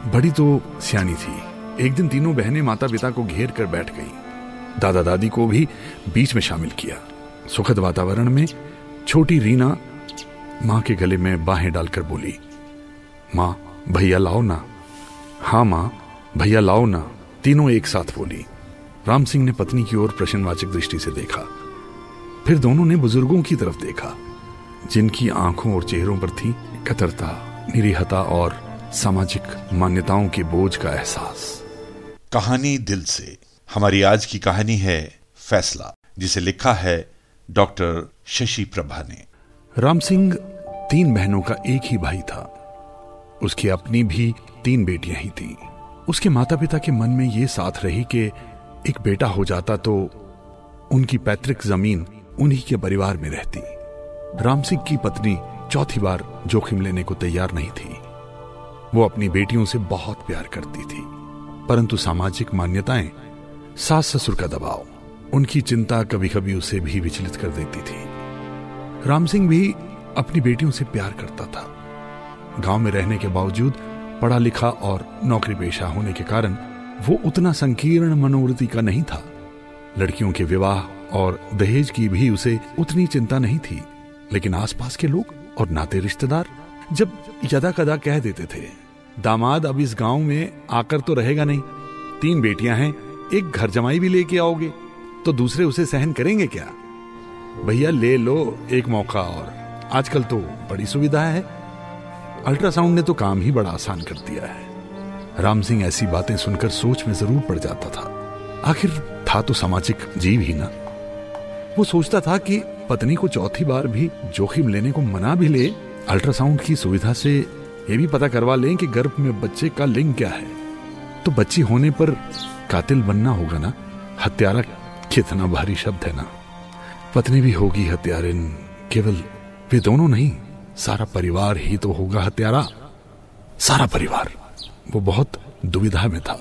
बड़ी तो सियानी थी। एक दिन तीनों बहनें माता पिता को घेर कर बैठ गईं। दादा दादी को भी बीच में शामिल किया। सुखद वातावरण में छोटी रीना माँ के गले में बाहें डालकर बोली, माँ भैया लाओ ना। हाँ माँ भैया लाओ ना, तीनों एक साथ बोली। राम सिंह ने पत्नी की ओर प्रश्नवाचक दृष्टि से देखा। फिर दोनों ने बुजुर्गों की तरफ देखा, जिनकी आंखों और चेहरों पर थी कतरता, निरीहता और सामाजिक मान्यताओं के बोझ का एहसास। कहानी दिल से। हमारी आज की कहानी है फैसला, जिसे लिखा है डॉक्टर शशि प्रभा ने। राम सिंह 3 बहनों का एक ही भाई था। उसकी अपनी भी 3 बेटियां ही थीं। उसके माता पिता के मन में ये साथ रही कि एक बेटा हो जाता तो उनकी पैतृक जमीन उन्हीं के परिवार में रहती। राम सिंह की पत्नी चौथी बार जोखिम लेने को तैयार नहीं थी। वो अपनी बेटियों से बहुत प्यार करती थी, परंतु सामाजिक मान्यताएं, सास ससुर का दबाव, उनकी चिंता कभी कभी उसे भी विचलित कर देती थी। राम सिंह भी अपनी बेटियों से प्यार करता था। गांव में रहने के बावजूद पढ़ा लिखा और नौकरी पेशा होने के कारण वो उतना संकीर्ण मनोवृत्ति का नहीं था। लड़कियों के विवाह और दहेज की भी उसे उतनी चिंता नहीं थी, लेकिन आसपास के लोग और नाते रिश्तेदार जब यदा कदा कह देते थे, दामाद अब इस गांव में आकर तो रहेगा नहीं, 3 बेटियां हैं, एक घर जमाई भी लेके आओगे तो दूसरे उसे सहन करेंगे क्या? भैया ले लो एक मौका और, आजकल तो बड़ी सुविधा है, अल्ट्रासाउंड ने तो काम ही बड़ा आसान कर दिया है। राम सिंह ऐसी बातें सुनकर सोच में जरूर पड़ जाता था। आखिर था तो सामाजिक जीव ही ना। वो सोचता था कि पत्नी को चौथी बार भी जोखिम लेने को मना भी ले, अल्ट्रासाउंड की सुविधा से ये भी पता करवा लें कि गर्भ में बच्चे का लिंग क्या है, तो बच्ची होने पर कातिल बनना होगा ना। हत्यारा कितना भारी शब्द है ना। पत्नी भी होगी हत्यारिन, केवल वे दोनों नहीं, सारा परिवार ही तो होगा हत्यारा, सारा परिवार। वो बहुत दुविधा में था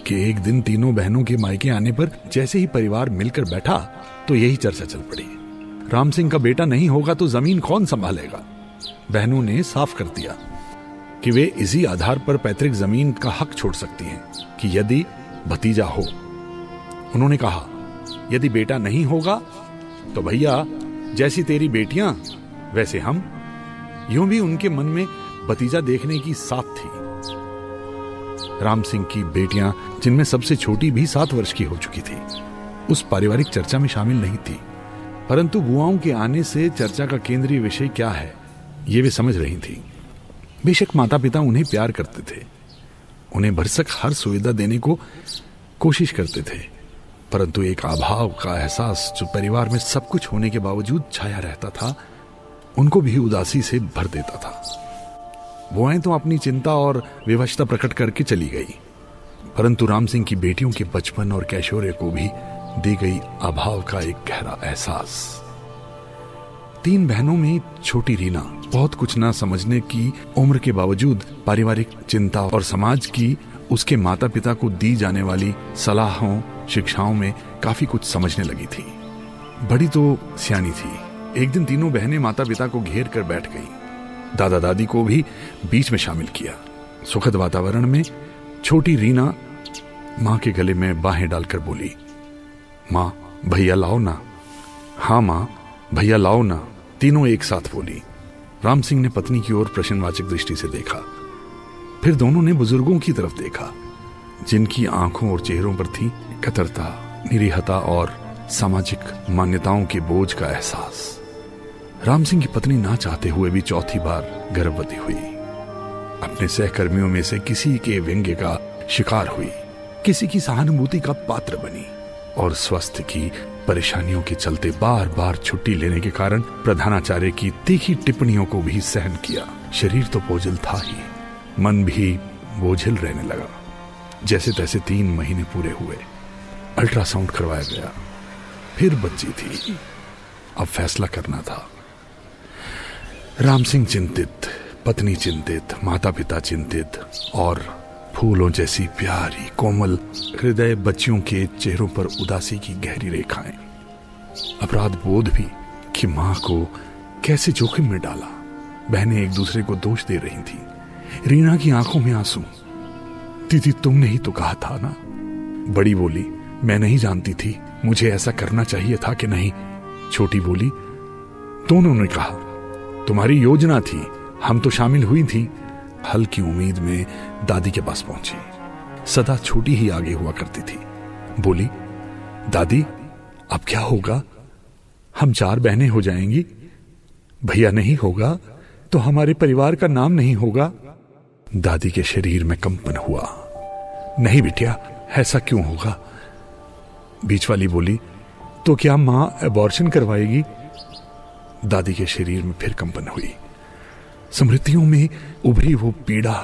कि एक दिन तीनों बहनों के मायके आने पर जैसे ही परिवार मिलकर बैठा तो यही चर्चा चल पड़ी, राम सिंह का बेटा नहीं होगा तो जमीन कौन संभालेगा। बहनों ने साफ कर दिया कि वे इसी आधार पर पैतृक जमीन का हक छोड़ सकती हैं कि यदि भतीजा हो। उन्होंने कहा, यदि बेटा नहीं होगा तो भैया जैसी तेरी बेटियां वैसे हम। यूं भी उनके मन में भतीजा देखने की साथ थी। राम सिंह की बेटियां, जिनमें सबसे छोटी भी 7 वर्ष की हो चुकी थी, उस पारिवारिक चर्चा में शामिल नहीं थी, परंतु बुआओं के आने से चर्चा का केंद्रीय विषय क्या है ये वे समझ रही थी। बेशक माता पिता उन्हें प्यार करते थे, उन्हें भरसक हर सुविधा देने को कोशिश करते थे, परंतु एक अभाव का एहसास जो परिवार में सब कुछ होने के बावजूद छाया रहता था, उनको भी उदासी से भर देता था। बुआएं तो अपनी चिंता और विवशता प्रकट करके चली गई, परंतु राम सिंह की बेटियों के बचपन और कैशोर्य को भी दी गई अभाव का एक गहरा एहसास। 3 बहनों में छोटी रीना बहुत कुछ ना समझने की उम्र के बावजूद पारिवारिक चिंता और समाज की उसके माता पिता को दी जाने वाली सलाहों शिक्षाओं में काफी कुछ समझने लगी थी। बड़ी तो सियानी थी। एक दिन तीनों बहनें माता पिता को घेर कर बैठ गईं। दादा दादी को भी बीच में शामिल किया। सुखद वातावरण में छोटी रीना माँ के गले में बाहें डालकर बोली, माँ भैया लाओ ना। हाँ माँ भैया लाओ ना, तीनों एक साथ बोली। राम सिंह ने पत्नी की ओर प्रश्नवाचक दृष्टि से देखा। फिर दोनों ने बुजुर्गों की तरफ देखा, जिनकी आंखों और चेहरों पर थी कतरता, निरीहता और सामाजिक मान्यताओं के बोझ का एहसास। राम सिंह की पत्नी ना चाहते हुए भी चौथी बार गर्भवती हुई। अपने सहकर्मियों में से किसी के व्यंग्य का शिकार हुई, किसी की सहानुभूति का पात्र बनी और स्वास्थ्य की परेशानियों के चलते बार बार छुट्टी लेने के कारण प्रधानाचार्य की तीखी टिप्पणियों को भी सहन किया। शरीर तो बोझिल था ही, मन भी बोझिल रहने लगा। जैसे तैसे 3 महीने पूरे हुए, अल्ट्रासाउंड करवाया गया। फिर बच्ची थी, अब फैसला करना था। राम सिंह चिंतित, पत्नी चिंतित, माता पिता चिंतित और फूलों जैसी प्यारी कोमल हृदय बच्चियों के चेहरों पर उदासी की गहरी रेखाएं। अपराध बोध भी कि मां को कैसे जोखिम में डाला। बहनें एक दूसरे को दोष दे रही थीं। रीना की आंखों में आंसू, दीदी तुमने ही तो कहा था ना। बड़ी बोली, मैं नहीं जानती थी मुझे ऐसा करना चाहिए था कि नहीं। छोटी बोली, दोनों ने कहा, तुम्हारी योजना थी, हम तो शामिल हुई थी। हल्की उम्मीद में दादी के पास पहुंची। सदा छोटी ही आगे हुआ करती थी। बोली, दादी अब क्या होगा? हम 4 बहनें हो जाएंगी। भैया नहीं होगा तो हमारे परिवार का नाम नहीं होगा। दादी के शरीर में कंपन हुआ। नहीं बिटिया, ऐसा क्यों होगा? बीच वाली बोली, तो क्या मां एबॉर्शन करवाएगी? दादी के शरीर में फिर कंपन हुई। स्मृतियों में उभरी वो पीड़ा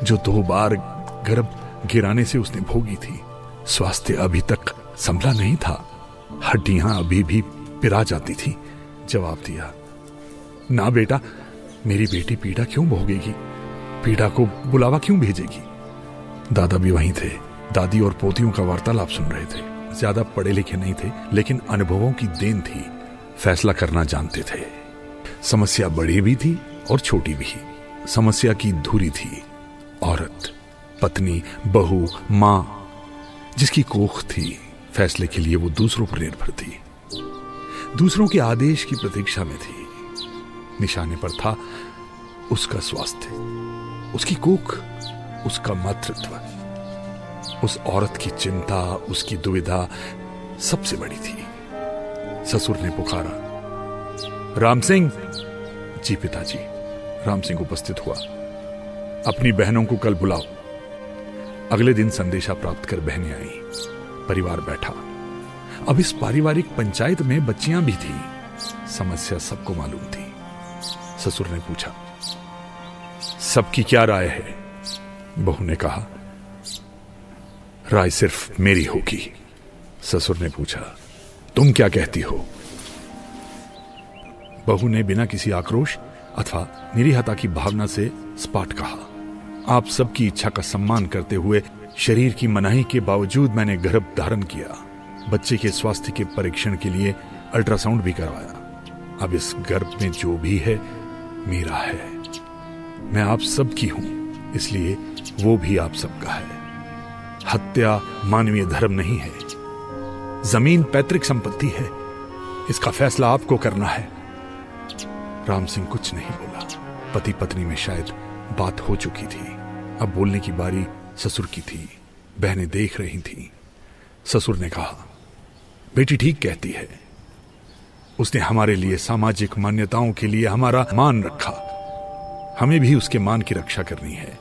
जो 2 बार गर्भ गिराने से उसने भोगी थी। स्वास्थ्य अभी तक संभला नहीं था, हड्डियां अभी भी पिरा जाती थी। जवाब दिया, ना बेटा, मेरी बेटी पीड़ा क्यों भोगेगी? पीड़ा को बुलावा क्यों भेजेगी? दादा भी वहीं थे। दादी और पोतियों का वार्तालाप सुन रहे थे। ज्यादा पढ़े लिखे नहीं थे, लेकिन अनुभवों की देन थी। फैसला करना जानते थे। समस्या बड़ी भी थी और छोटी भी। समस्या की धुरी थी औरत, पत्नी, बहू, मां, जिसकी कोख थी। फैसले के लिए वो दूसरों पर निर्भर थी, दूसरों के आदेश की प्रतीक्षा में थी। निशाने पर था उसका स्वास्थ्य, उसकी कोख, उसका मातृत्व। उस औरत की चिंता, उसकी दुविधा सबसे बड़ी थी। ससुर ने पुकारा, राम सिंह। जी पिताजी। राम सिंह उपस्थित हुआ। अपनी बहनों को कल बुलाओ। अगले दिन संदेशा प्राप्त कर बहनें आई। परिवार बैठा। अब इस पारिवारिक पंचायत में बच्चियां भी थीं। समस्या सबको मालूम थी। ससुर ने पूछा, सबकी क्या राय है? बहू ने कहा, राय सिर्फ मेरी होगी। ससुर ने पूछा, तुम क्या कहती हो? बहू ने बिना किसी आक्रोश अथवा निरीहता की भावना से स्पष्ट कहा, आप सबकी इच्छा का सम्मान करते हुए शरीर की मनाही के बावजूद मैंने गर्भ धारण किया। बच्चे के स्वास्थ्य के परीक्षण के लिए अल्ट्रासाउंड भी करवाया। अब इस गर्भ में जो भी है मेरा है। मैं आप सबकी हूं, इसलिए वो भी आप सबका है। हत्या मानवीय धर्म नहीं है। जमीन पैतृक संपत्ति है। इसका फैसला आपको करना है। राम सिंह कुछ नहीं बोला। पति पत्नी में शायद बात हो चुकी थी। अब बोलने की बारी ससुर की थी। बहनें देख रही थीं। ससुर ने कहा, बेटी ठीक कहती है। उसने हमारे लिए सामाजिक मान्यताओं के लिए हमारा मान रखा। हमें भी उसके मान की रक्षा करनी है।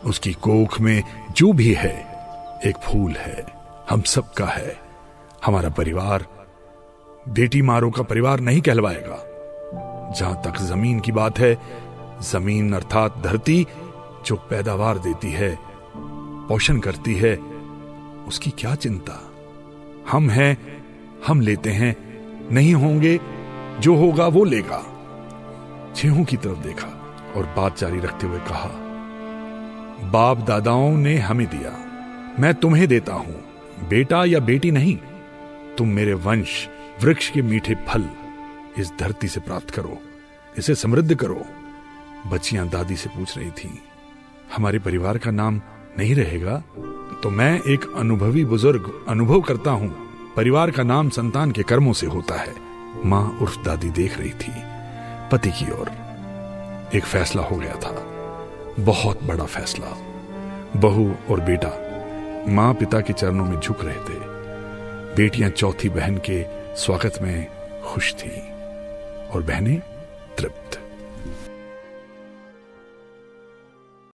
उसकी कोख में जो भी है एक फूल है, हम सबका है। हमारा परिवार बेटी मारों का परिवार नहीं कहलवाएगा। जहां तक जमीन की बात है, जमीन अर्थात धरती जो पैदावार देती है, पोषण करती है, उसकी क्या चिंता? हम हैं, हम लेते हैं, नहीं होंगे, जो होगा वो लेगा। छेहों की तरफ देखा और बात जारी रखते हुए कहा, बाप दादाओं ने हमें दिया, मैं तुम्हें देता हूं। बेटा या बेटी नहीं, तुम मेरे वंश वृक्ष के मीठे फल इस धरती से प्राप्त करो, इसे समृद्ध करो। बच्चियां दादी से पूछ रही थीं, हमारे परिवार का नाम नहीं रहेगा? तो मैं एक अनुभवी बुजुर्ग अनुभव करता हूं, परिवार का नाम संतान के कर्मों से होता है। मां उर्फ दादी देख रही थी पति की ओर। एक फैसला हो गया था, बहुत बड़ा फैसला। बहू और बेटा मां पिता के चरणों में झुक रहे थे। बेटियां चौथी बहन के स्वागत में खुश थीं और बहनें तृप्त।